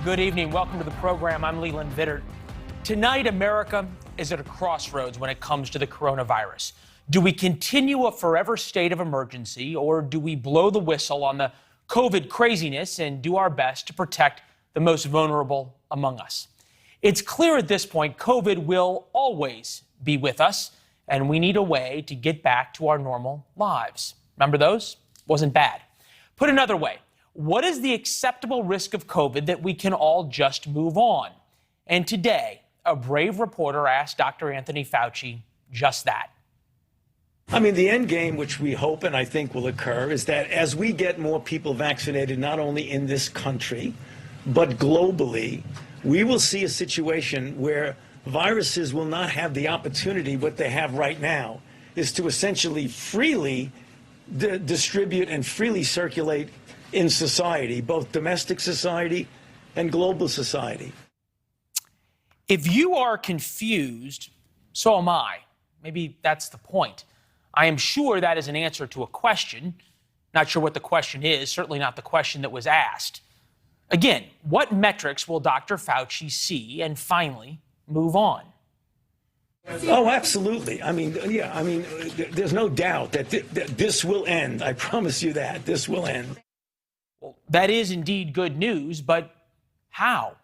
Good evening. Welcome to the program. I'm Leland Vittert. Tonight, America is at a crossroads when it comes to the coronavirus. Do we continue a forever state of emergency, or do we blow the whistle on the COVID craziness and do our best to protect the most vulnerable among us? It's clear at this point COVID will always be with us, and we need a way to get back to our normal lives. Remember those? Wasn't bad. Put another way, what is the acceptable risk of COVID that we can all just move on? And today, a brave reporter asked Dr. Anthony Fauci just that. I mean, the end game, which we hope and I think will occur, is that as we get more people vaccinated, not only in this country, but globally, we will see a situation where viruses will not have the opportunity. What they have right now is to essentially freely distribute and freely circulate in society, both domestic society and global society. If you are confused, so am I. Maybe that's the point. I am sure that is an answer to a question. Not sure what the question is, certainly not the question that was asked. Again, what metrics will Dr. Fauci see and finally move on? Oh, absolutely. I mean, yeah, I mean, there's no doubt that this will end. I promise you that. This will end. Well, that is indeed good news, but how?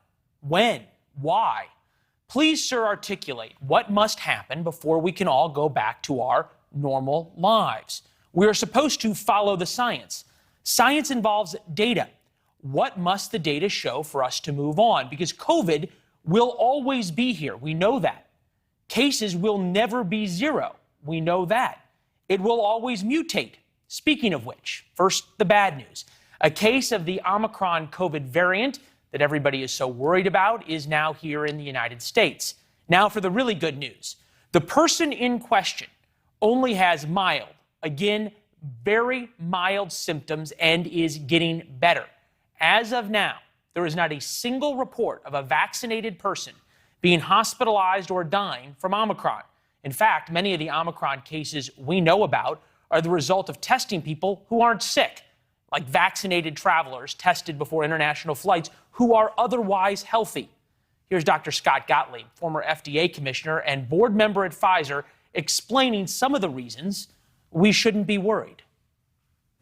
When? Why? Please, sir, articulate what must happen before we can all go back to our normal lives. We are supposed to follow the science. Science involves data. What must the data show for us to move on? Because COVID will always be here. We know that. Cases will never be zero. We know that. It will always mutate. Speaking of which, first, the bad news. A case of the Omicron COVID variant that everybody is so worried about is now here in the United States. Now for the really good news. The person in question only has mild, again, very mild symptoms and is getting better. As of now, there is not a single report of a vaccinated person being hospitalized or dying from Omicron. In fact, many of the Omicron cases we know about are the result of testing people who aren't sick, like vaccinated travelers tested before international flights who are otherwise healthy. Here's Dr. Scott Gottlieb, former FDA commissioner and board member at Pfizer, explaining some of the reasons we shouldn't be worried.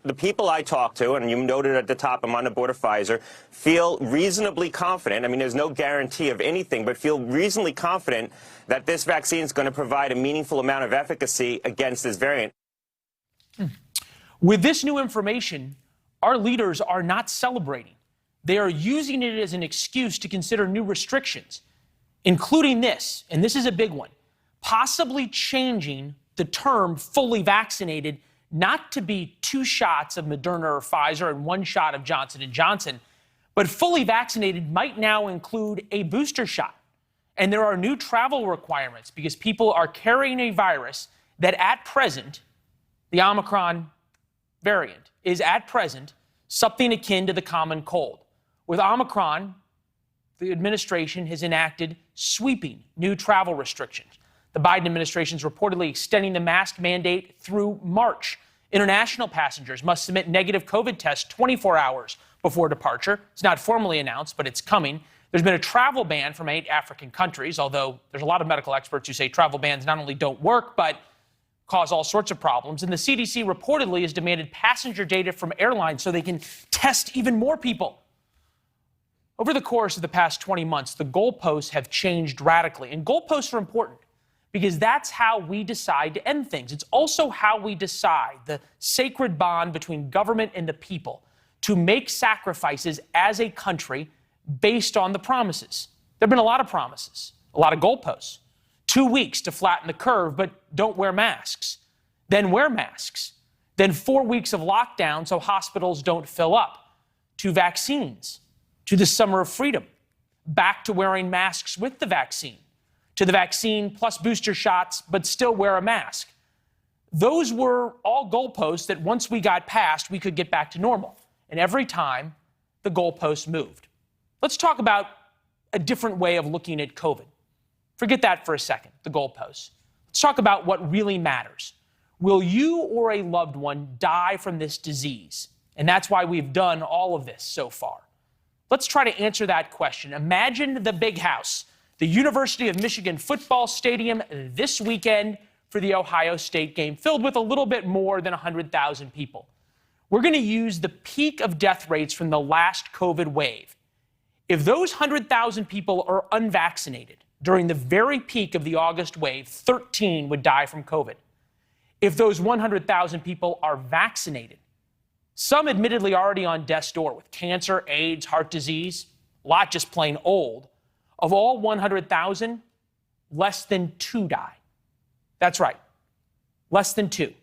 The people I talk to, and you noted at the top, I'm on the board of Pfizer, feel reasonably confident. I mean, there's no guarantee of anything, but feel reasonably confident that this vaccine is going to provide a meaningful amount of efficacy against this variant. With this new information, our leaders are not celebrating. They are using it as an excuse to consider new restrictions, including this, and this is a big one, possibly changing the term fully vaccinated not to be 2 shots of Moderna or Pfizer and 1 shot of Johnson & Johnson, but fully vaccinated might now include a booster shot. And there are new travel requirements because people are carrying a virus that at present, the Omicron variant, is at present something akin to the common cold. With Omicron, the administration has enacted sweeping new travel restrictions. The Biden administration is reportedly extending the mask mandate through March. International passengers must submit negative COVID tests 24 hours before departure. It's not formally announced, but it's coming. There's been a travel ban from 8 African countries, although there's a lot of medical experts who say travel bans not only don't work, but cause all sorts of problems. And the CDC reportedly has demanded passenger data from airlines so they can test even more people. Over the course of the past 20 months, the goalposts have changed radically. And goalposts are important because that's how we decide to end things. It's also how we decide the sacred bond between government and the people to make sacrifices as a country based on the promises. There have been a lot of promises, a lot of goalposts. 2 weeks to flatten the curve, but don't wear masks. Then wear masks. Then 4 weeks of lockdown so hospitals don't fill up. To vaccines. To the summer of freedom. Back to wearing masks with the vaccine. To the vaccine plus booster shots, but still wear a mask. Those were all goalposts that once we got past, we could get back to normal. And every time, the goalposts moved. Let's talk about a different way of looking at COVID. Forget that for a second, the goalposts. Let's talk about what really matters. Will you or a loved one die from this disease? And that's why we've done all of this so far. Let's try to answer that question. Imagine the big house, the University of Michigan football stadium this weekend for the Ohio State game, filled with a little bit more than 100,000 people. We're going to use the peak of death rates from the last COVID wave. If those 100,000 people are unvaccinated during the very peak of the August wave, 13 would die from COVID. If those 100,000 people are vaccinated, some admittedly already on death's door with cancer, AIDS, heart disease, a lot just plain old, of all 100,000, less than 2 die. That's right, less than 2.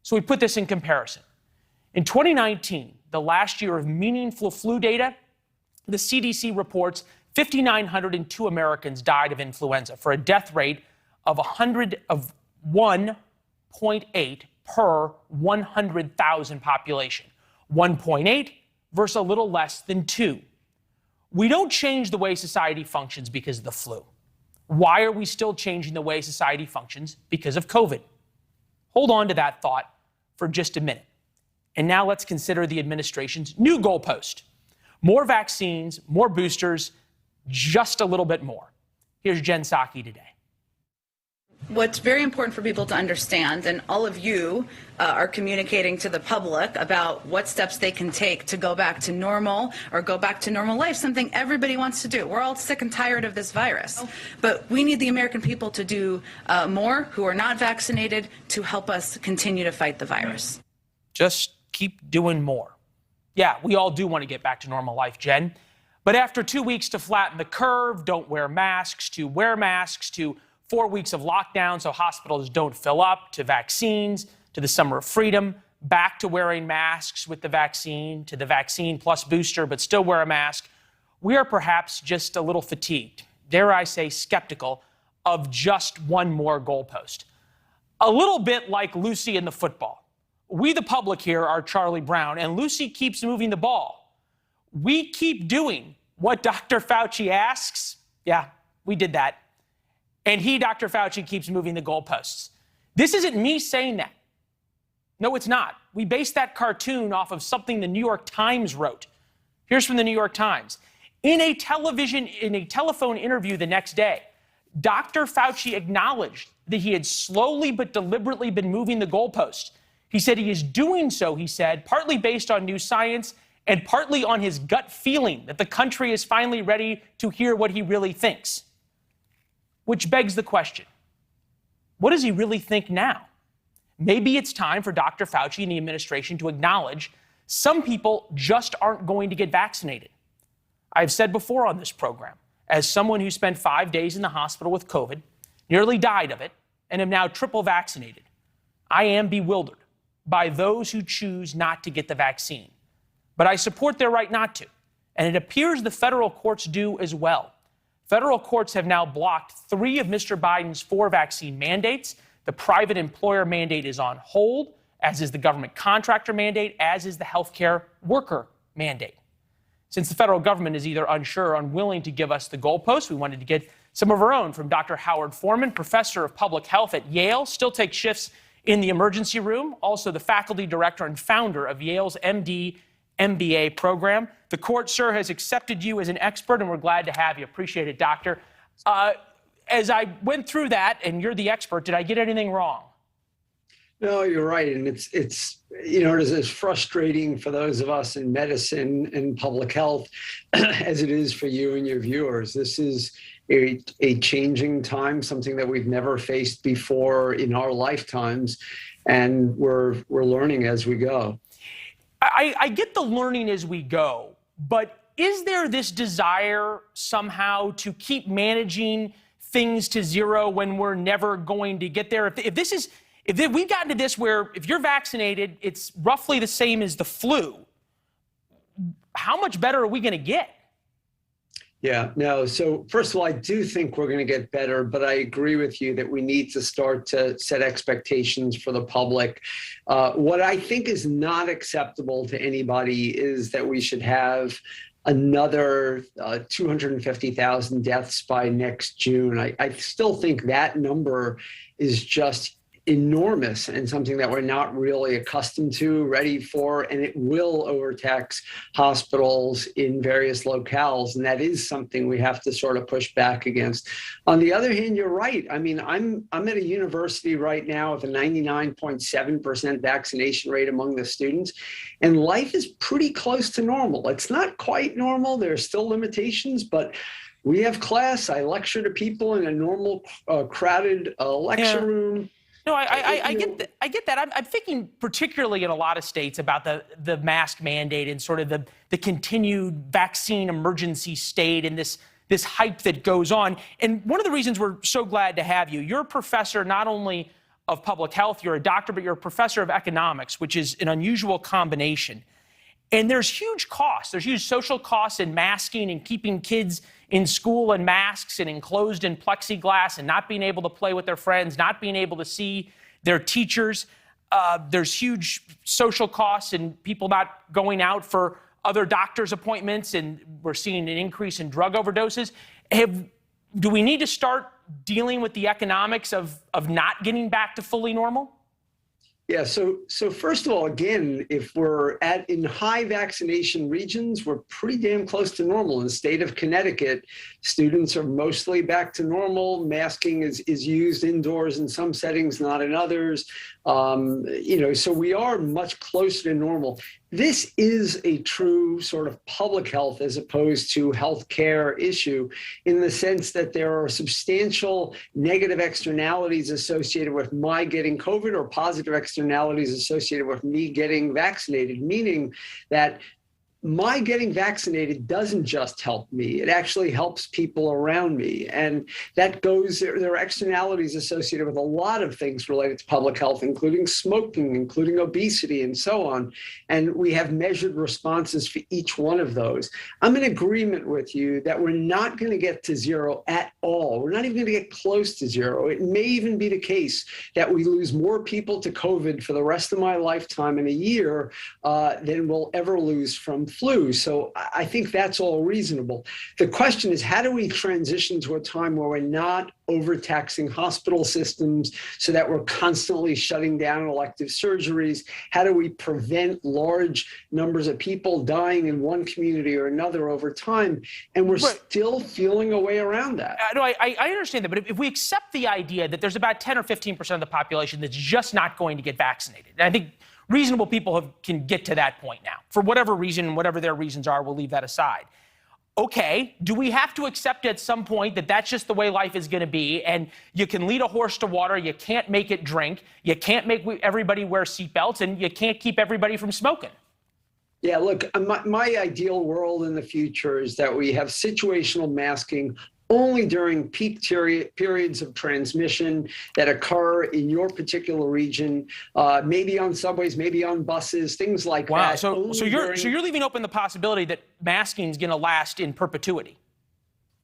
So we put this in comparison. In 2019, the last year of meaningful flu data, the CDC reports 5,902 Americans died of influenza for a death rate of 1.8 per 100,000 population. 1.8 versus a little less than 2. We don't change the way society functions because of the flu. Why are we still changing the way society functions? Because of COVID. Hold on to that thought for just a minute. And now let's consider the administration's new goalpost. More vaccines, more boosters, just a little bit more. Here's Jen Psaki today. What's very important for people to understand, and all of you are communicating to the public about what steps they can take to go back to normal or go back to normal life, something everybody wants to do. We're all sick and tired of this virus, but we need the American people to do more who are not vaccinated to help us continue to fight the virus. Just keep doing more. Yeah, we all do want to get back to normal life, Jen. But after 2 weeks to flatten the curve, don't wear masks, to wear masks, to 4 weeks of lockdown so hospitals don't fill up, to vaccines, to the summer of freedom, back to wearing masks with the vaccine, to the vaccine plus booster, but still wear a mask, we are perhaps just a little fatigued, dare I say skeptical, of just one more goalpost. A little bit like Lucy in the football. We, the public here, are Charlie Brown, and Lucy keeps moving the ball. We keep doing what Dr. Fauci asks. Yeah, we did that. And he, Dr. Fauci, keeps moving the goalposts. This isn't me saying that. No, it's not. We based that cartoon off of something the New York Times wrote. Here's from the New York Times. In a telephone interview the next day, Dr. Fauci acknowledged that he had slowly but deliberately been moving the goalposts. He said he is doing so, he said, partly based on new science and partly on his gut feeling that the country is finally ready to hear what he really thinks. Which begs the question, what does he really think now? Maybe it's time for Dr. Fauci and the administration to acknowledge some people just aren't going to get vaccinated. I've said before on this program, as someone who spent 5 days in the hospital with COVID, nearly died of it, and am now triple vaccinated, I am bewildered by those who choose not to get the vaccine. But I support their right not to, and it appears the federal courts do as well. Federal courts have now blocked 3 of Mr. Biden's 4 vaccine mandates. The private employer mandate is on hold, as is the government contractor mandate, as is the healthcare worker mandate. Since the federal government is either unsure or unwilling to give us the goalposts, we wanted to get some of our own from Dr. Howard Forman, professor of public health at Yale, still takes shifts in the emergency room, also the faculty director and founder of Yale's MD MBA program. The court, sir, has accepted you as an expert, and we're glad to have you. Appreciate it, doctor. As I went through that, and you're the expert, did I get anything wrong? No, you're right. And it's it is frustrating for those of us in medicine and public health as it is for you and your viewers. This is a changing time, something that we've never faced before in our lifetimes, and we're learning as we go. I get the learning as we go, but is there this desire somehow to keep managing things to zero when we're never going to get there? If we've gotten to this where if you're vaccinated, it's roughly the same as the flu, how much better are we going to get? Yeah, no. So first of all, I do think we're going to get better, but I agree with you that we need to start to set expectations for the public. What I think is not acceptable to anybody is that we should have another 250,000 deaths by next June. I still think that number is just enormous and something that we're not really accustomed to, ready for, and it will overtax hospitals in various locales. And that is something we have to sort of push back against. On the other hand, you're right. I mean, I'm at a university right now with a 99.7% vaccination rate among the students, and life is pretty close to normal. It's not quite normal. There are still limitations, but we have class. I lecture to people in a normal, crowded lecture room. No, I get that. I'm thinking particularly in a lot of states about the mask mandate and sort of the continued vaccine emergency state and this hype that goes on. And one of the reasons we're so glad to have you, you're a professor not only of public health, you're a doctor, but you're a professor of economics, which is an unusual combination. And there's huge costs. There's huge social costs in masking and keeping kids in school in masks and enclosed in plexiglass and not being able to play with their friends, not being able to see their teachers. There's huge social costs and people not going out for other doctor's appointments, and we're seeing an increase in drug overdoses. Do we need to start dealing with the economics of not getting back to fully normal? Yeah, so first of all, again, if we're in high vaccination regions, we're pretty damn close to normal. In the state of Connecticut, students are mostly back to normal. Masking is used indoors in some settings, not in others. So we are much closer to normal. This is a true sort of public health as opposed to healthcare issue, in the sense that there are substantial negative externalities associated with my getting COVID or positive externalities associated with me getting vaccinated, meaning that my getting vaccinated doesn't just help me. It actually helps people around me. And that there are externalities associated with a lot of things related to public health, including smoking, including obesity, and so on. And we have measured responses for each one of those. I'm in agreement with you that we're not going to get to zero at all. We're not even going to get close to zero. It may even be the case that we lose more people to COVID for the rest of my lifetime in a year than we'll ever lose from flu. So I think that's all reasonable. The question is, how do we transition to a time where we're not overtaxing hospital systems so that we're constantly shutting down elective surgeries? How do we prevent large numbers of people dying in one community or another over time? And we're still feeling a way around that. No, I understand that, but if we accept the idea that there's about 10 or 15% of the population that's just not going to get vaccinated, and I think reasonable people can get to that point now. For whatever reason, whatever their reasons are, we'll leave that aside. Okay, do we have to accept at some point that that's just the way life is going to be, and you can lead a horse to water, you can't make it drink, you can't make everybody wear seatbelts, and you can't keep everybody from smoking? Yeah, look, my ideal world in the future is that we have situational masking only during peak periods of transmission that occur in your particular region, maybe on subways, maybe on buses, things like that. Wow, so you're leaving open the possibility that masking is going to last in perpetuity?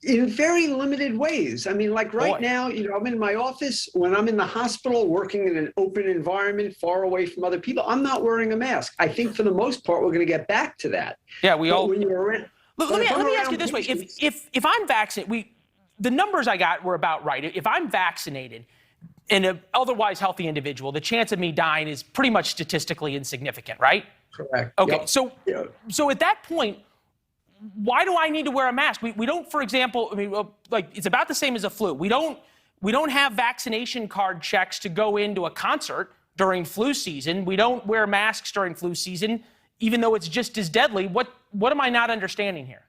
In very limited ways. I mean, like right now, I'm in my office. When I'm in the hospital working in an open environment far away from other people, I'm not wearing a mask. I think for the most part, we're going to get back to that. Yeah, when you're around, let me ask you this way. If I'm vaccinated, the numbers I got were about right. If I'm vaccinated in an otherwise healthy individual, the chance of me dying is pretty much statistically insignificant, right? Correct. Okay, yep. So at that point, why do I need to wear a mask? We don't, for example, it's about the same as a flu. We don't have vaccination card checks to go into a concert during flu season. We don't wear masks during flu season, even though it's just as deadly. What am I not understanding here?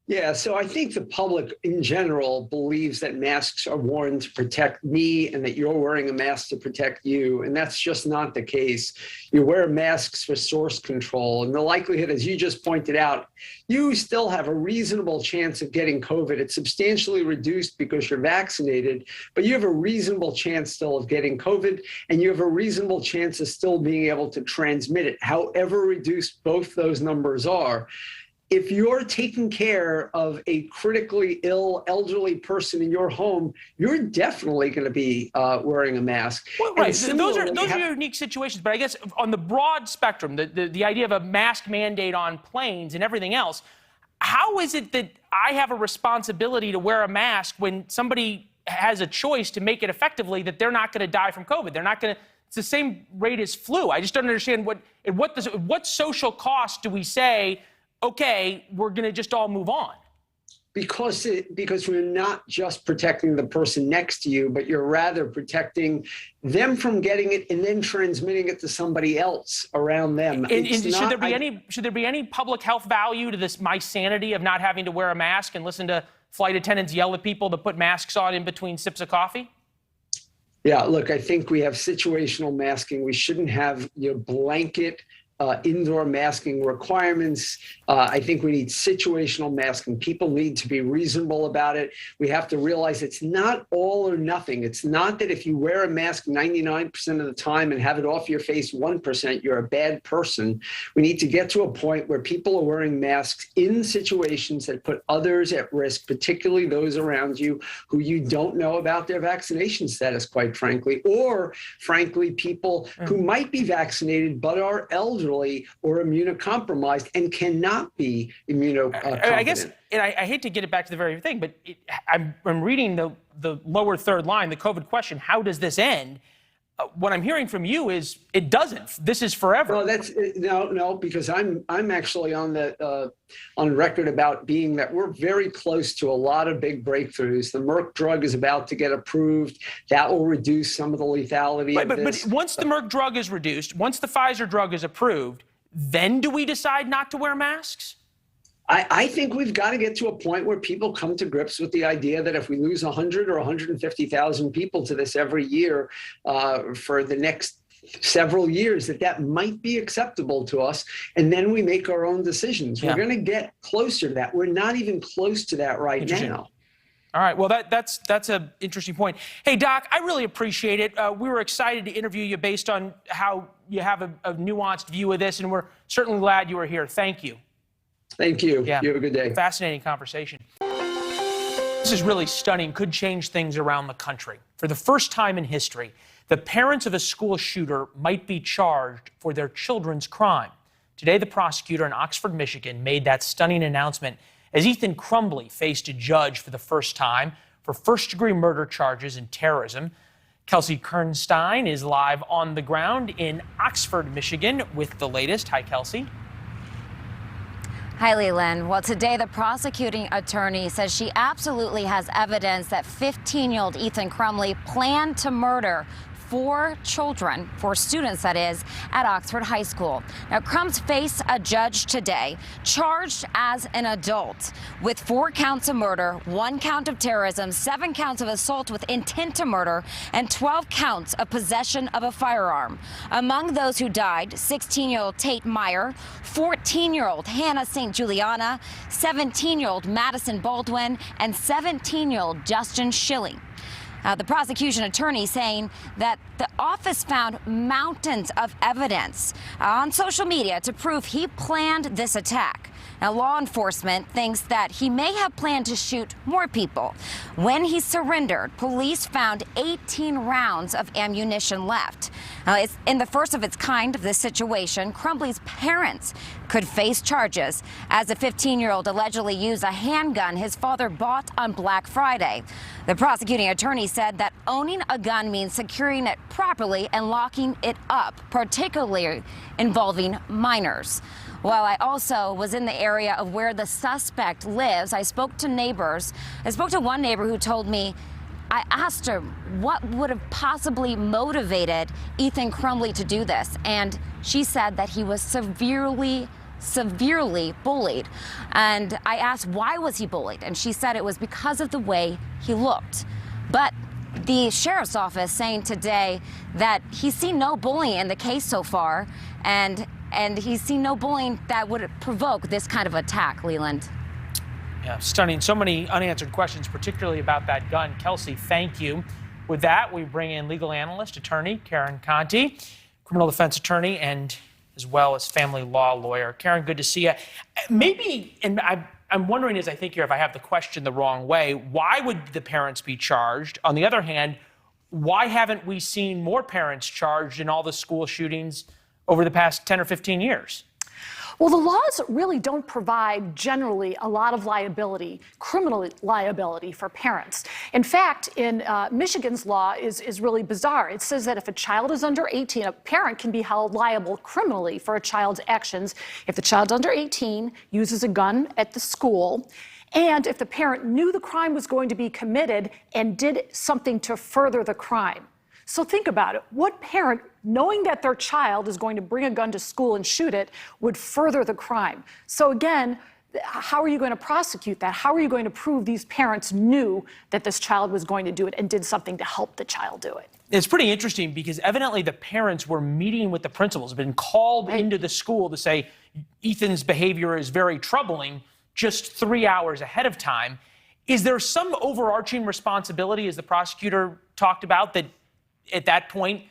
Yeah, so I think the public in general believes that masks are worn to protect me and that you're wearing a mask to protect you. And that's just not the case. You wear masks for source control. And the likelihood, as you just pointed out, you still have a reasonable chance of getting COVID. It's substantially reduced because you're vaccinated, but you have a reasonable chance still of getting COVID, and you have a reasonable chance of still being able to transmit it, however reduced both those numbers are. If you're taking care of a critically ill elderly person in your home, you're definitely going to be wearing a mask. Well, right. Those are unique situations. But I guess on the broad spectrum, the idea of a mask mandate on planes and everything else, how is it that I have a responsibility to wear a mask when somebody has a choice to make it effectively that they're not going to die from COVID. They're not going to. It's the same rate as flu. I just don't understand what social cost do we say, okay, we're going to just all move on? Because we're not just protecting the person next to you, but you're rather protecting them from getting it and then transmitting it to somebody else around them. And should there be any public health value to this my sanity of not having to wear a mask and listen to flight attendants yell at people to put masks on in between sips of coffee? Yeah, look, I think we have situational masking. We shouldn't have blanket indoor masking requirements. I think we need situational masking. People need to be reasonable about it. We have to realize it's not all or nothing. It's not that if you wear a mask 99% of the time and have it off your face 1%, you're a bad person. We need to get to a point where people are wearing masks in situations that put others at risk, particularly those around you who you don't know about their vaccination status, quite frankly, or frankly, people who might be vaccinated but are elderly or immunocompromised and cannot be immunocompetent. I guess, and I hate to get it back to the very thing, but I'm reading the lower third line, the COVID question, how does this end? What I'm hearing from you is it doesn't. This is forever. Well, no, because I'm actually on record about being that we're very close to a lot of big breakthroughs. The Merck drug is about to get approved. That will reduce some of the lethality of this. But once the Merck drug is reduced, once the Pfizer drug is approved, then do we decide not to wear masks? I think we've got to get to a point where people come to grips with the idea that if we lose 100 or 150,000 people to this every year for the next several years, that might be acceptable to us. And then we make our own decisions. Yeah. We're going to get closer to that. We're not even close to that right now. All right. Well, that's an interesting point. Hey, Doc, I really appreciate it. We were excited to interview you based on how you have a nuanced view of this, and we're certainly glad you were here. Thank you. Thank you. Yeah. You have a good day. Fascinating conversation. This is really stunning, could change things around the country. For the first time in history, the parents of a school shooter might be charged for their children's crime. Today, the prosecutor in Oxford, Michigan, made that stunning announcement as Ethan Crumbly faced a judge for the first time for first-degree murder charges and terrorism. Kelsey Kernstine is live on the ground in Oxford, Michigan with the latest. Hi, Kelsey. Hi, Leland. Well, today the prosecuting attorney says she absolutely has evidence that 15-year-old Ethan Crumbly planned to murder 4 children, 4 students that is, at Oxford High School. Now, Crumbs face a judge today, charged as an adult with 4 counts of murder, 1 count of terrorism, 7 counts of assault with intent to murder, and 12 counts of possession of a firearm. Among those who died, 16-year-old Tate Meyer, 14-year-old Hannah St. Juliana, 17-year-old Madison Baldwin, and 17-year-old Justin Schilling. The prosecution attorney saying that the office found mountains of evidence on social media to prove he planned this attack. Now, law enforcement thinks that he may have planned to shoot more people. When he surrendered, police found 18 rounds of ammunition left. It's in the first of its kind of this situation. Crumbly's parents could face charges as the 15-year-old allegedly used a handgun his father bought on Black Friday. The prosecuting attorney said that owning a gun means securing it properly and locking it up, particularly involving minors. While I also was in the area of where the suspect lives, I spoke to neighbors. I spoke to one neighbor who told me, I asked her what would have possibly motivated Ethan Crumbly to do this. And she said that he was severely bullied. And I asked, why was he bullied? And she said it was because of the way he looked. But the sheriff's office saying today that he's seen no bullying in the case so far, and he's seen no bullying that would provoke this kind of attack, Leland. Yeah, stunning. So many unanswered questions, particularly about that gun. Kelsey, thank you. With that, we bring in legal analyst, attorney Karen Conti, criminal defense attorney, and as well as family law lawyer. Karen, good to see you. Maybe, and I'm wondering as I think here if I have the question the wrong way, why would the parents be charged? On the other hand, why haven't we seen more parents charged in all the school shootings over the past 10 or 15 years? Well, the laws really don't provide generally a lot of liability, criminal liability for parents. In fact, in Michigan's law is really bizarre. It says that if a child is under 18, a parent can be held liable criminally for a child's actions if the child's under 18, uses a gun at the school, and if the parent knew the crime was going to be committed and did something to further the crime. So think about it. What parent, knowing that their child is going to bring a gun to school and shoot it, would further the crime? So again, how are you going to prosecute that? How are you going to prove these parents knew that this child was going to do it and did something to help the child do it? It's pretty interesting because evidently the parents were meeting with the principals, been called into the school to say Ethan's behavior is very troubling just 3 hours ahead of time. Is there some overarching responsibility, as the prosecutor talked about, that at that point,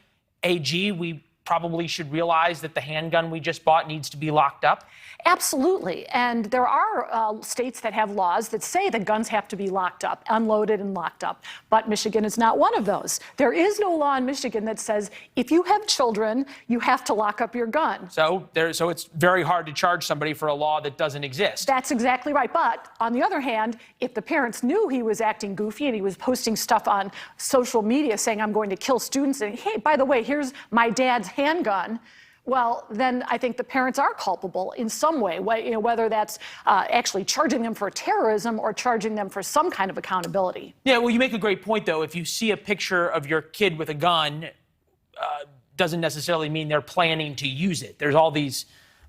AG, we probably should realize that the handgun we just bought needs to be locked up? Absolutely. And there are states that have laws that say that guns have to be locked up, unloaded and locked up. But Michigan is not one of those. There is no law in Michigan that says if you have children, you have to lock up your gun. So it's very hard to charge somebody for a law that doesn't exist. That's exactly right. But on the other hand, if the parents knew he was acting goofy and he was posting stuff on social media saying, I'm going to kill students, and hey, by the way, here's my dad's handgun, well, then I think the parents are culpable in some way, whether that's actually charging them for terrorism or charging them for some kind of accountability. Yeah, well, you make a great point, though. If you see a picture of your kid with a gun, doesn't necessarily mean they're planning to use it. There's all these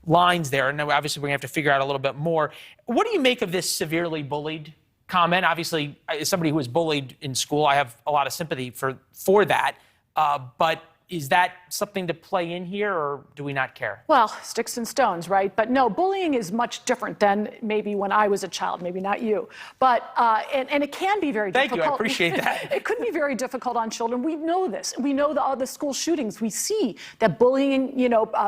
lines there, and obviously we're going to have to figure out a little bit more. What do you make of this severely bullied comment? Obviously, as somebody who was bullied in school, I have a lot of sympathy for that, but is that something to play in here, or do we not care? Well, sticks and stones, right? But no, bullying is much different than maybe when I was a child, maybe not you. But, and it can be very difficult. Thank you, I appreciate that. It could be very difficult on children. We know this. We know all the school shootings. We see that bullying,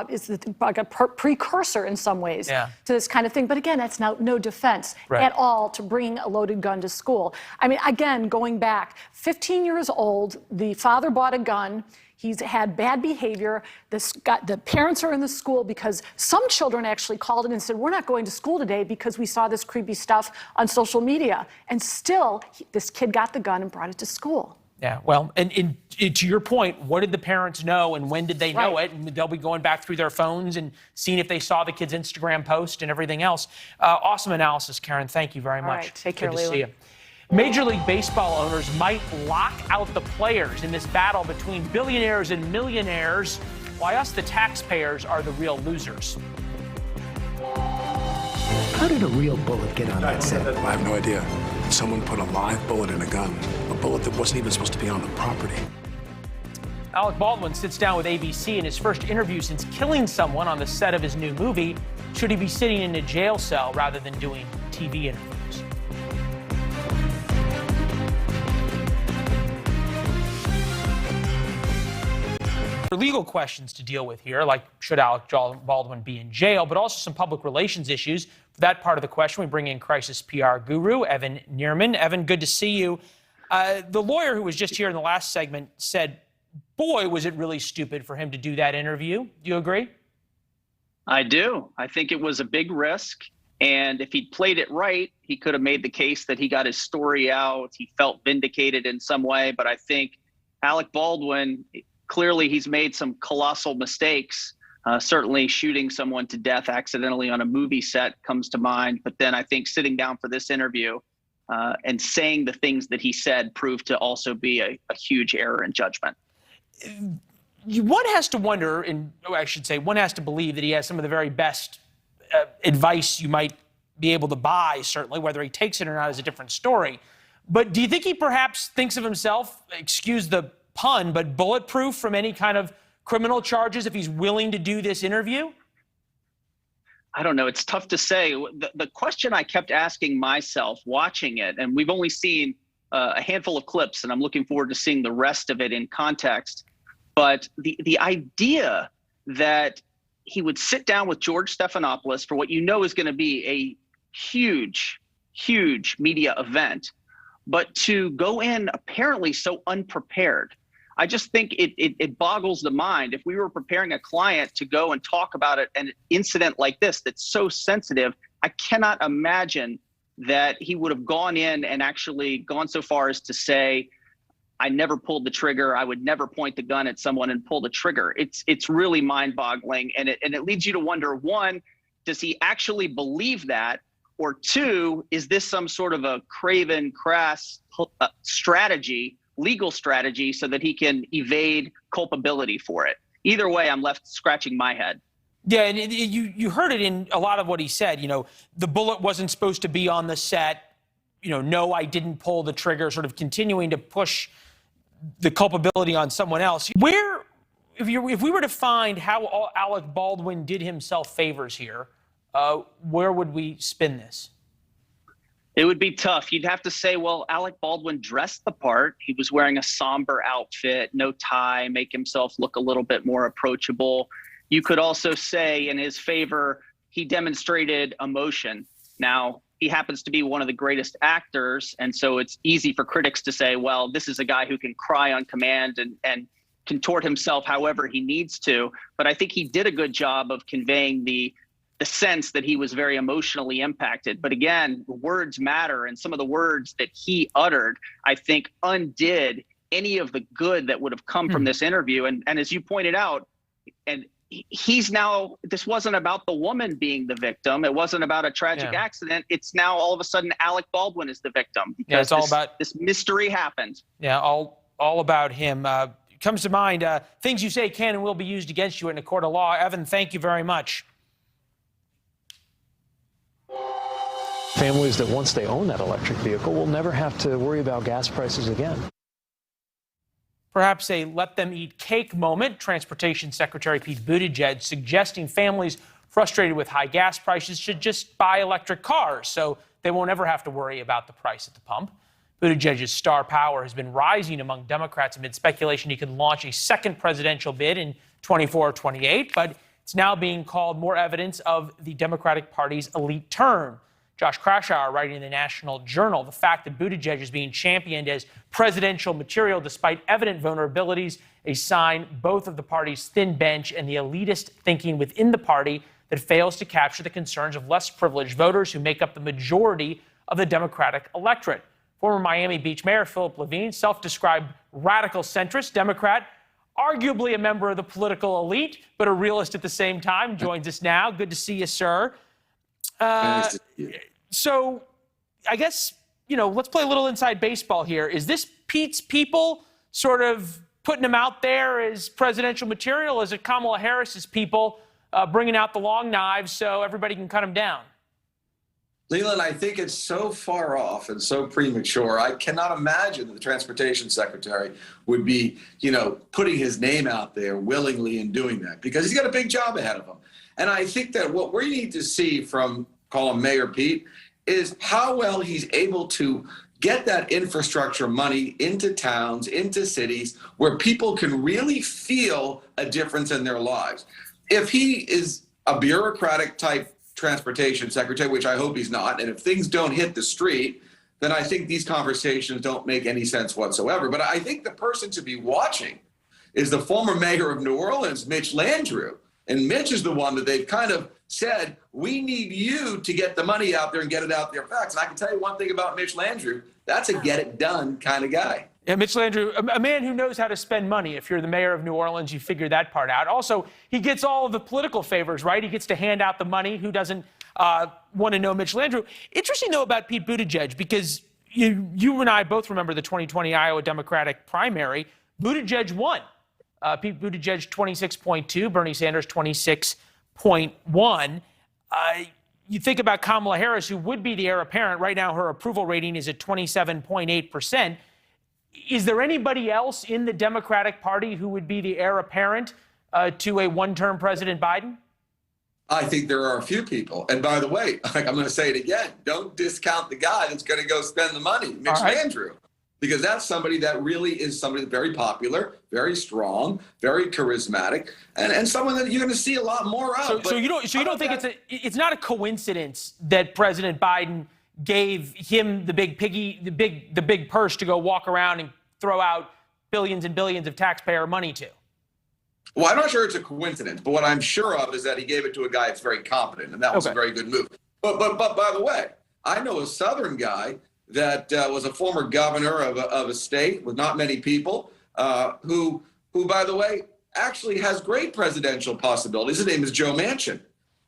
is like a precursor in some ways to this kind of thing. But again, that's no defense at all to bring a loaded gun to school. I mean, again, going back, 15 years old, the father bought a gun. He's had bad behavior. The parents are in the school because some children actually called in and said, we're not going to school today because we saw this creepy stuff on social media. And still, this kid got the gun and brought it to school. Yeah, well, and to your point, what did the parents know and when did they know it? And they'll be going back through their phones and seeing if they saw the kid's Instagram post and everything else. Awesome analysis, Karen. Thank you very much. All right, take care, Good to Leland. see you. Major League Baseball owners might lock out the players in this battle between billionaires and millionaires, why us, the taxpayers, are the real losers. How did a real bullet get on that set? I have no idea. Someone put a live bullet in a gun, a bullet that wasn't even supposed to be on the property. Alec Baldwin sits down with ABC in his first interview since killing someone on the set of his new movie. Should he be sitting in a jail cell rather than doing TV interviews? Legal questions to deal with here, like should Alec Baldwin be in jail, but also some public relations issues. For that part of the question, we bring in crisis PR guru Evan Nierman. Evan, good to see you. The lawyer who was just here in the last segment said, boy, was it really stupid for him to do that interview. Do you agree? I do. I think it was a big risk. And if he'd played it right, he could have made the case that he got his story out. He felt vindicated in some way. But I think Alec Baldwin, clearly he's made some colossal mistakes. Certainly shooting someone to death accidentally on a movie set comes to mind. But then I think sitting down for this interview and saying the things that he said proved to also be a huge error in judgment. One has to wonder, and I should say, one has to believe that he has some of the very best advice you might be able to buy, certainly. Whether he takes it or not is a different story. But do you think he perhaps thinks of himself, excuse the pun, but bulletproof from any kind of criminal charges if he's willing to do this interview? I don't know. It's tough to say. The question I kept asking myself watching it, and we've only seen a handful of clips, and I'm looking forward to seeing the rest of it in context. But the idea that he would sit down with George Stephanopoulos for what you know is going to be a huge, huge media event, but to go in apparently so unprepared. I just think it boggles the mind. If we were preparing a client to go and talk about an incident like this that's so sensitive, I cannot imagine that he would have gone in and actually gone so far as to say, I never pulled the trigger. I would never point the gun at someone and pull the trigger. It's really mind-boggling, and it leads you to wonder, one, does he actually believe that? Or two, is this some sort of a craven, crass strategy, legal strategy, so that he can evade culpability for it? Either way, I'm left scratching my head. Yeah, and you heard it in a lot of what he said. You know, the bullet wasn't supposed to be on the set. You know, no, I didn't pull the trigger, sort of continuing to push the culpability on someone else. Where, if we were to find how Alec Baldwin did himself favors here, where would we spin this? It would be tough. You'd have to say, well, Alec Baldwin dressed the part. He was wearing a somber outfit, no tie, make himself look a little bit more approachable. You could also say in his favor, he demonstrated emotion. Now, he happens to be one of the greatest actors, and so it's easy for critics to say, well, this is a guy who can cry on command and contort himself however he needs to. But I think he did a good job of conveying the sense that he was very emotionally impacted. But again, words matter, and some of the words that he uttered, I think, undid any of the good that would have come from this interview. And as you pointed out, and he's now, this wasn't about the woman being the victim. It wasn't about a tragic accident. It's now all of a sudden Alec Baldwin is the victim. Yeah, it's all about this mystery happened. Yeah, all about him. Comes to mind, things you say can and will be used against you in a court of law. Evan, thank you very much. Families that once they own that electric vehicle will never have to worry about gas prices again. Perhaps a let them eat cake moment. Transportation Secretary Pete Buttigieg suggesting families frustrated with high gas prices should just buy electric cars so they won't ever have to worry about the price at the pump. Buttigieg's star power has been rising among Democrats amid speculation he could launch a second presidential bid in 24 or 28, but it's now being called more evidence of the Democratic Party's elite turn. Josh Krashower writing in the National Journal, the fact that Buttigieg is being championed as presidential material despite evident vulnerabilities, a sign both of the party's thin bench and the elitist thinking within the party that fails to capture the concerns of less privileged voters who make up the majority of the Democratic electorate. Former Miami Beach Mayor Philip Levine, self-described radical centrist Democrat, arguably a member of the political elite, but a realist at the same time, joins us now. Good to see you, sir. So I guess, you know, let's play a little inside baseball here. Is this Pete's people sort of putting him out there as presidential material? Is it Kamala Harris's people bringing out the long knives so everybody can cut him down? Leland, I think it's so far off and so premature. I cannot imagine that the transportation secretary would be, you know, putting his name out there willingly and doing that because he's got a big job ahead of him. And I think that what we need to see from, call him Mayor Pete, is how well he's able to get that infrastructure money into towns, into cities, where people can really feel a difference in their lives. If he is a bureaucratic type transportation secretary, which I hope he's not, and if things don't hit the street, then I think these conversations don't make any sense whatsoever. But I think the person to be watching is the former mayor of New Orleans, Mitch Landrieu. And Mitch is the one that they've kind of said, we need you to get the money out there and get it out there fast. And I can tell you one thing about Mitch Landrieu, that's a get it done kind of guy. Yeah, Mitch Landrieu, a man who knows how to spend money. If you're the mayor of New Orleans, you figure that part out. Also, he gets all of the political favors, right? He gets to hand out the money. Who doesn't want to know Mitch Landrieu? Interesting, though, about Pete Buttigieg, because you and I both remember the 2020 Iowa Democratic primary. Buttigieg won. Pete Buttigieg 26.2, Bernie Sanders 26.1. You think about Kamala Harris, who would be the heir apparent. Right now, her approval rating is at 27.8%. Is there anybody else in the Democratic Party who would be the heir apparent to a one-term President Biden? I think there are a few people. And by the way, I'm going to say it again, don't discount the guy that's going to go spend the money, Mitch Landrieu, because that's somebody that really is somebody very popular, very strong, very charismatic, and someone that you're going to see a lot more of. So you don't think it's not a coincidence that President Biden gave him the big purse to go walk around and throw out billions and billions of taxpayer money to. Well, I'm not sure it's a coincidence, but what I'm sure of is that he gave it to a guy that's very competent, and that was a very good move. But by the way, I know a Southern guy that was a former governor of a state with not many people, who, by the way, actually has great presidential possibilities. His name is Joe Manchin.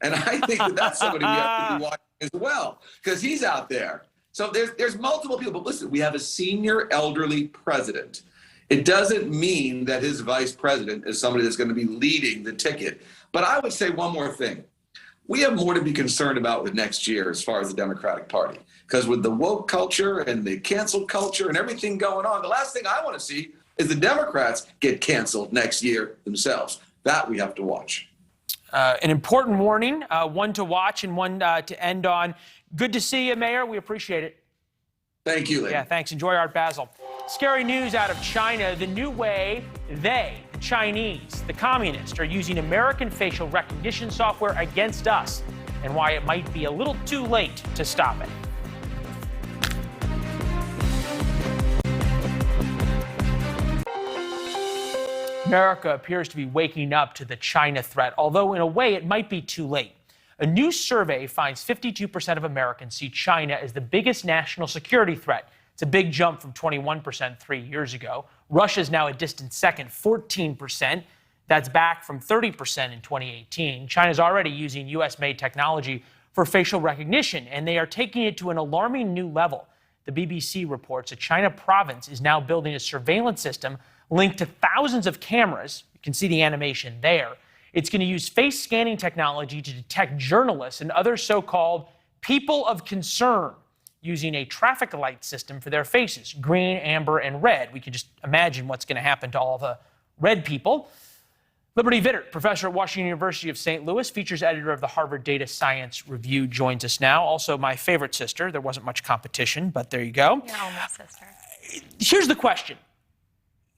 And I think that's somebody we have to be watching as well, because he's out there. So there's multiple people. But listen, we have a senior elderly president. It doesn't mean that his vice president is somebody that's going to be leading the ticket. But I would say one more thing. We have more to be concerned about with next year as far as the Democratic Party. Because with the woke culture and the cancel culture and everything going on, the last thing I want to see is the Democrats get canceled next year themselves. That we have to watch. An important warning, one to watch and one to end on. Good to see you, Mayor. We appreciate it. Thank you, Lady. Yeah, thanks. Enjoy Art Basel. Scary news out of China. The new way the Chinese, the communists, are using American facial recognition software against us, and why it might be a little too late to stop it. America appears to be waking up to the China threat, although in a way it might be too late. A new survey finds 52% of Americans see China as the biggest national security threat. It's a big jump from 21% 3 years ago. Russia is now a distant second, 14%. That's back from 30% in 2018. China's already using U.S.-made technology for facial recognition, and they are taking it to an alarming new level. The BBC reports a China province is now building a surveillance system linked to thousands of cameras. You can see the animation there. It's going to use face scanning technology to detect journalists and other so-called people of concern using a traffic light system for their faces, green, amber, and red. We can just imagine what's going to happen to all the red people. Liberty Vittert, professor at Washington University of St. Louis, features editor of the Harvard Data Science Review, joins us now. Also my favorite sister. There wasn't much competition, but there you go. You're almost sister. Here's the question.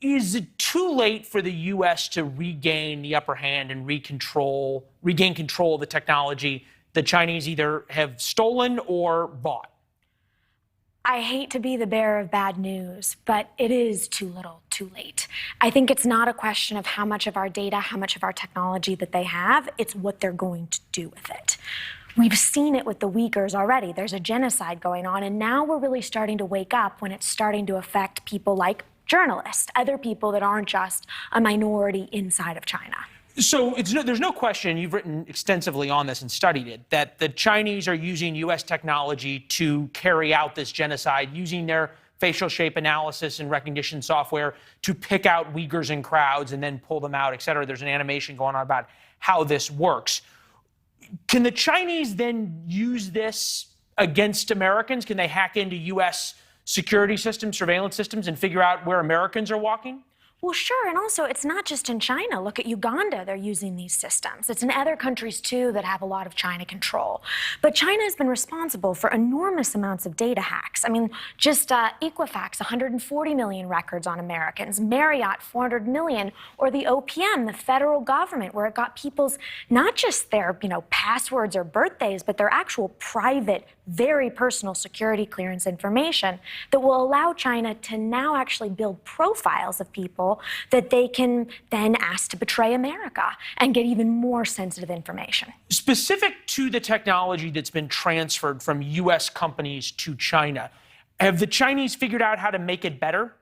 Is it too late for the U.S. to regain the upper hand and regain control of the technology the Chinese either have stolen or bought? I hate to be the bearer of bad news, but it is too little, too late. I think it's not a question of how much of our data, how much of our technology that they have, it's what they're going to do with it. We've seen it with the Uyghurs already. There's a genocide going on, and now we're really starting to wake up when it's starting to affect people like journalists, other people that aren't just a minority inside of China. So there's no question, you've written extensively on this and studied it, that the Chinese are using U.S. technology to carry out this genocide, using their facial shape analysis and recognition software to pick out Uyghurs in crowds and then pull them out, et cetera. There's an animation going on about how this works. Can the Chinese then use this against Americans? Can they hack into U.S. security systems, surveillance systems, and figure out where Americans are walking? Well, sure, and also it's not just in China. Look at Uganda, they're using these systems. It's in other countries, too, that have a lot of China control. But China has been responsible for enormous amounts of data hacks. I mean, just Equifax, 140 million records on Americans, Marriott, 400 million, or the OPM, the federal government, where it got people's, not just their, passwords or birthdays, but their actual private, very personal security clearance information that will allow China to now actually build profiles of people that they can then ask to betray America and get even more sensitive information. Specific to the technology that's been transferred from U.S. companies to China, have the Chinese figured out how to make it better?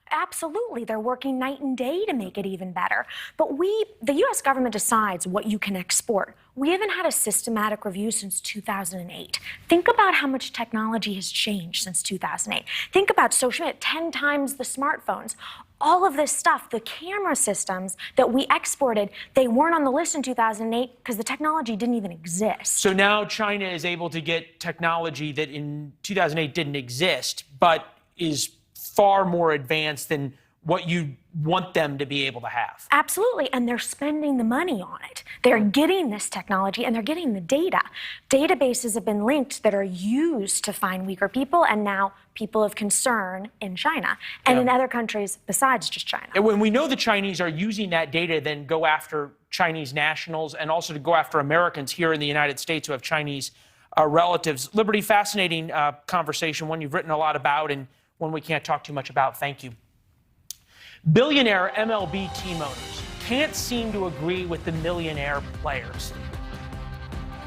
Absolutely. They're working night and day to make it even better. But the U.S. government decides what you can export. We haven't had a systematic review since 2008. Think about how much technology has changed since 2008. Think about social media, 10 times the smartphones. All of this stuff, the camera systems that we exported, they weren't on the list in 2008 because the technology didn't even exist. So now China is able to get technology that in 2008 didn't exist, but is far more advanced than what you want them to be able to have. Absolutely, and they're spending the money on it. They're getting this technology and they're getting the data. Databases have been linked that are used to find Uyghur people and now people of concern in China and in other countries besides just China. And when we know the Chinese are using that data, then go after Chinese nationals and also to go after Americans here in the United States who have Chinese relatives. Liberty, fascinating conversation, one you've written a lot about and one we can't talk too much about. Thank you. Billionaire MLB team owners can't seem to agree with the millionaire players.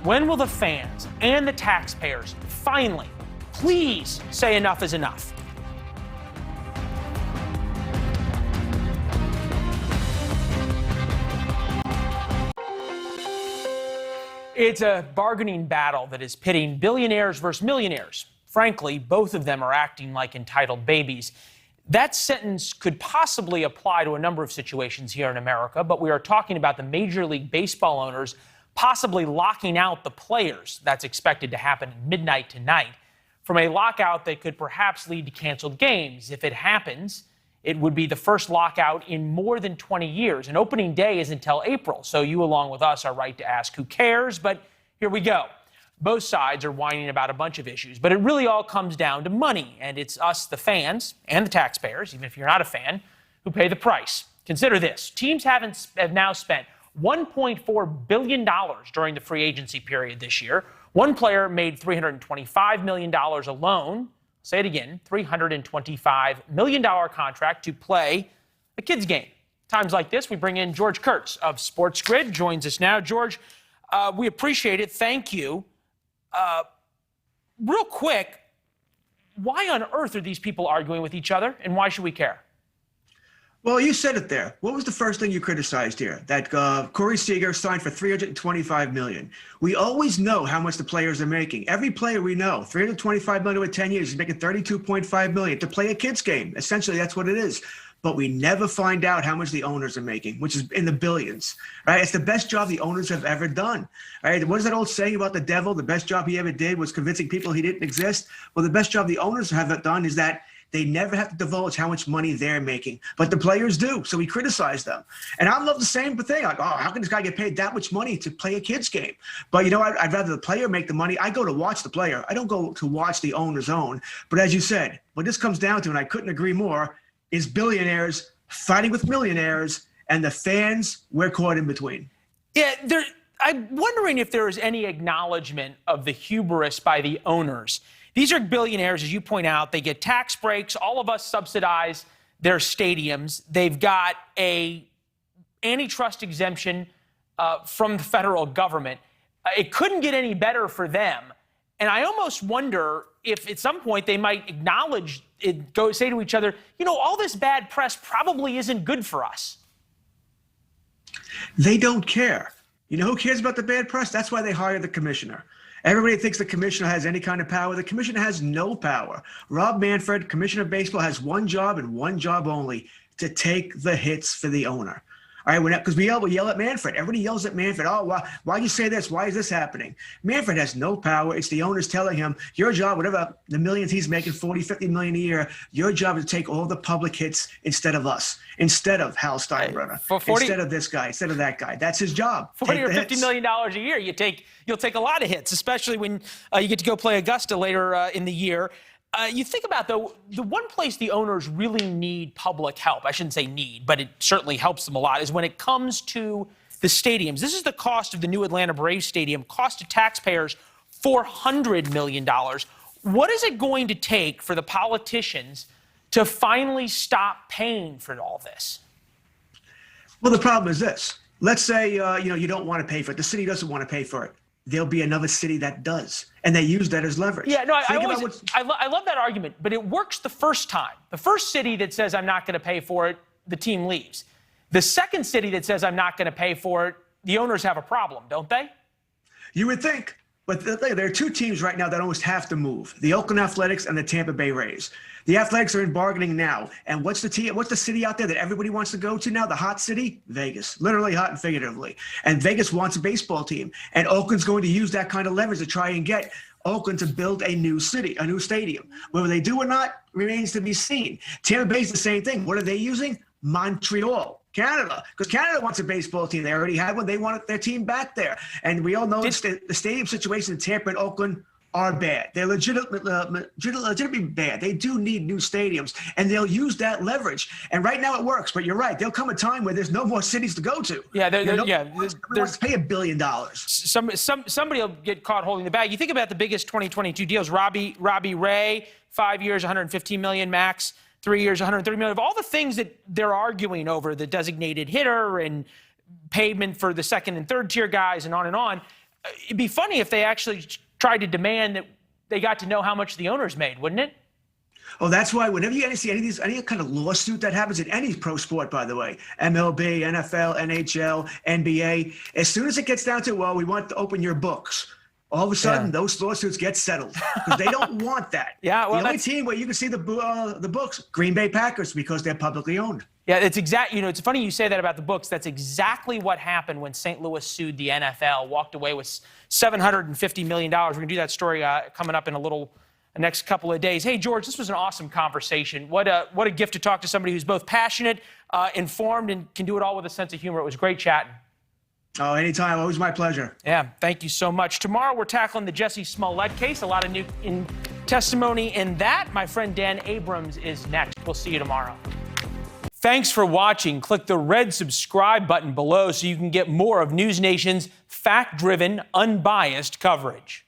When will the fans and the taxpayers finally, please say enough is enough? It's a bargaining battle that is pitting billionaires versus millionaires. Frankly, both of them are acting like entitled babies. That sentence could possibly apply to a number of situations here in America, but we are talking about the Major League Baseball owners possibly locking out the players. That's expected to happen at midnight tonight, from a lockout that could perhaps lead to canceled games. If it happens, it would be the first lockout in more than 20 years. And opening day is until April, so you, along with us, are right to ask who cares, but here we go. Both sides are whining about a bunch of issues, but it really all comes down to money, and it's us, the fans, and the taxpayers, even if you're not a fan, who pay the price. Consider this. Teams have now spent $1.4 billion during the free agency period this year. One player made $325 million alone. Say it again, $325 million contract to play a kids' game. Times like this, we bring in George Kurtz of Sports Grid, joins us now. George, we appreciate it. Thank you. Real quick, why on earth are these people arguing with each other, and why should we care? Well, you said it there. What was the first thing you criticized here? That Corey Seager signed for $325 million. We always know how much the players are making. Every player we know, $325 million with 10 years, is making $32.5 million to play a kids game. Essentially, that's what it is. But we never find out how much the owners are making, which is in the billions, right? It's the best job the owners have ever done, right? What is that old saying about the devil? The best job he ever did was convincing people he didn't exist. Well, the best job the owners have done is that they never have to divulge how much money they're making, but the players do. So we criticize them. And I love the same thing. Like, oh, how can this guy get paid that much money to play a kid's game? But, you know, I'd rather the player make the money. I go to watch the player. I don't go to watch the owner's own. But as you said, what this comes down to, and I couldn't agree more, is billionaires fighting with millionaires, and the fans, we're caught in between. Yeah, I'm wondering if there is any acknowledgement of the hubris by the owners. These are billionaires, as you point out. They get tax breaks. All of us subsidize their stadiums. They've got a antitrust exemption from the federal government. It couldn't get any better for them. And I almost wonder if at some point they might acknowledge it, say to each other, you know, all this bad press probably isn't good for us. They don't care. You know who cares about the bad press? That's why they hire the commissioner. Everybody thinks the commissioner has any kind of power. The commissioner has no power. Rob Manfred, commissioner of baseball, has one job and one job only: to take the hits for the owner. All right, because we yell at Manfred. Everybody yells at Manfred. Oh, why you say this? Why is this happening? Manfred has no power. It's the owners telling him, your job, whatever the millions he's making, 40, 50 million a year, your job is to take all the public hits instead of us, instead of Hal Steinbrenner, instead of this guy, instead of that guy. That's his job. $40 or $50 million a year, you'll take a lot of hits, especially when you get to go play Augusta later in the year. You think about, though, the one place the owners really need public help, I shouldn't say need, but it certainly helps them a lot, is when it comes to the stadiums. This is the cost of the new Atlanta Braves stadium, cost to taxpayers $400 million. What is it going to take for the politicians to finally stop paying for all this? Well, the problem is this. Let's say, you don't want to pay for it. The city doesn't want to pay for it. There'll be another city that does, and they use that as leverage. Yeah, no, I love that argument, but it works the first time. The first city that says, I'm not going to pay for it, the team leaves. The second city that says, I'm not going to pay for it, the owners have a problem, don't they? You would think. But there are two teams right now that almost have to move: the Oakland Athletics and the Tampa Bay Rays. The Athletics are in bargaining now. And what's the city out there that everybody wants to go to now? The hot city? Vegas. Literally hot and figuratively. And Vegas wants a baseball team. And Oakland's going to use that kind of leverage to try and get Oakland to build a new city, a new stadium. Whether they do or not remains to be seen. Tampa Bay's the same thing. What are they using? Montreal, Canada, because Canada wants a baseball team. They already had one. They wanted their team back there. And we all know the stadium situation in Tampa and Oakland are bad. They're legitimately bad. They do need new stadiums, and they'll use that leverage. And right now it works, but you're right. There'll come a time where there's no more cities to go to. Yeah, there's pay $1 billion. Somebody will get caught holding the bag. You think about the biggest 2022 deals. Robbie Ray, 5 years, $115 million max. 3 years, 130 million, of all the things that they're arguing over, the designated hitter and payment for the second and third tier guys and on, it'd be funny if they actually tried to demand that they got to know how much the owners made, wouldn't it? Oh, that's why whenever you see any kind of lawsuit that happens in any pro sport, by the way, MLB, NFL, NHL, NBA, as soon as it gets down to, well, we want to open your books, all of a sudden those lawsuits get settled because they don't want that. Yeah, well, the only team where you can see the books, Green Bay Packers, because they're publicly owned. Yeah, it's it's funny you say that about the books. That's exactly what happened when St. Louis sued the NFL, walked away with $750 million. We're going to do that story coming up in the next couple of days. Hey, George, this was an awesome conversation. What a gift to talk to somebody who's both passionate, informed, and can do it all with a sense of humor. It was great chatting. Oh, anytime. Always my pleasure. Yeah, thank you so much. Tomorrow, we're tackling the Jussie Smollett case. A lot of new testimony in that. My friend Dan Abrams is next. We'll see you tomorrow. Thanks for watching. Click the red subscribe button below so you can get more of NewsNation's fact-driven, unbiased coverage.